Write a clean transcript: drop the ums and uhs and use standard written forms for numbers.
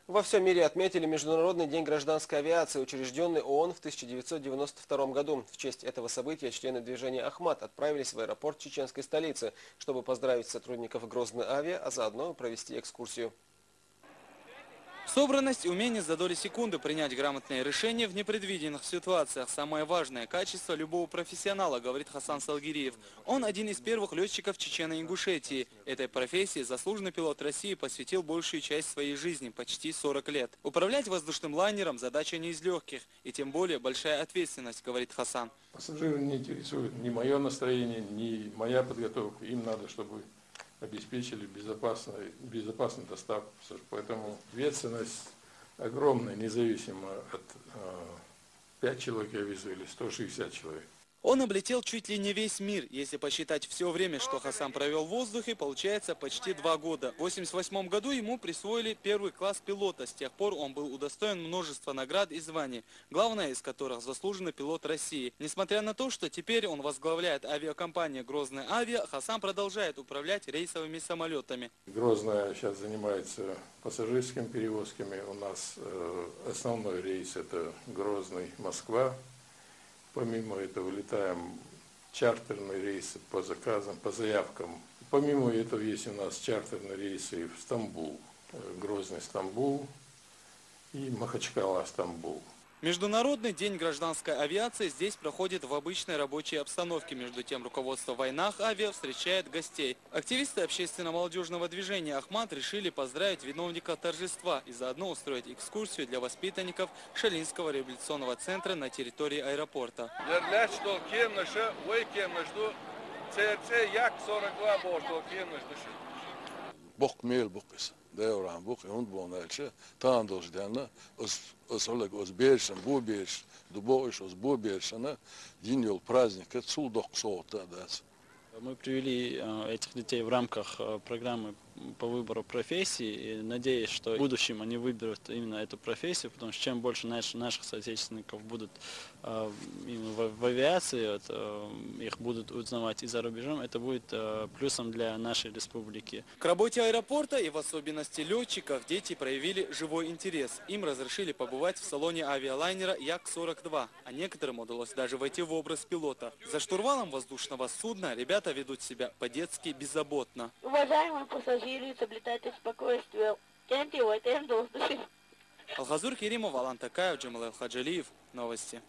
Во всем мире отметили Международный день гражданской авиации, учрежденный ООН в 1992 году. В честь этого события члены движения «Ахмат» отправились в аэропорт чеченской столицы, чтобы поздравить сотрудников Грозный Авиа, а заодно провести экскурсию. Собранность и умение за доли секунды принять грамотное решение в непредвиденных ситуациях – самое важное качество любого профессионала, говорит Хасан Салгириев. Он один из первых летчиков Чечено-Ингушетии. Этой профессии заслуженный пилот России посвятил большую часть своей жизни – почти 40 лет. Управлять воздушным лайнером – задача не из легких, и тем более большая ответственность, говорит Хасан. Пассажиры не интересуют ни мое настроение, ни моя подготовка. Им надо, чтобы обеспечили безопасную доставку. Поэтому ответственность огромная, независимо от 5 человек я везу или 160 человек. Он облетел чуть ли не весь мир. Если посчитать все время, что Хасан провел в воздухе, получается почти 2 года. В 1988 году ему присвоили первый класс пилота. С тех пор он был удостоен множества наград и званий, главное из которых заслуженный пилот России. Несмотря на то, что теперь он возглавляет авиакомпанию «Грозный Авиа», Хасан продолжает управлять рейсовыми самолетами. Грозная сейчас занимается пассажирскими перевозками. У нас основной рейс это Грозный-Москва. Помимо этого летаем чартерные рейсы по заказам, по заявкам. Помимо этого есть у нас чартерные рейсы в Стамбул, Грозный-Стамбул и Махачкала-Стамбул. Международный день гражданской авиации здесь проходит в обычной рабочей обстановке. Между тем, руководство Вайнах Авиа встречает гостей. Активисты общественно-молодежного движения «Ахмат» решили поздравить виновника торжества и заодно устроить экскурсию для воспитанников Шалинского революционного центра на территории аэропорта. Devran bu und bonelche tandos dana os oleg os бершен bu берш дубоиш os bu бершена день yol праздника цулдок сота дас. Мы привели этих детей в рамках программы по выбору профессии, и надеюсь, что в будущем они выберут именно эту профессию, потому что чем больше наших соотечественников будут именно в авиации, их будут узнавать и за рубежом, это будет плюсом для нашей республики. К работе аэропорта и в особенности летчиков дети проявили живой интерес. Им разрешили побывать в салоне авиалайнера Як-42, а некоторым удалось даже войти в образ пилота. За штурвалом воздушного судна ребята ведут себя по-детски беззаботно. Уважаемые пассажиры, соблюдайте спокойствие. Алхазур Керимов, Алан Такаев, Джамал Хаджалиев. Новости.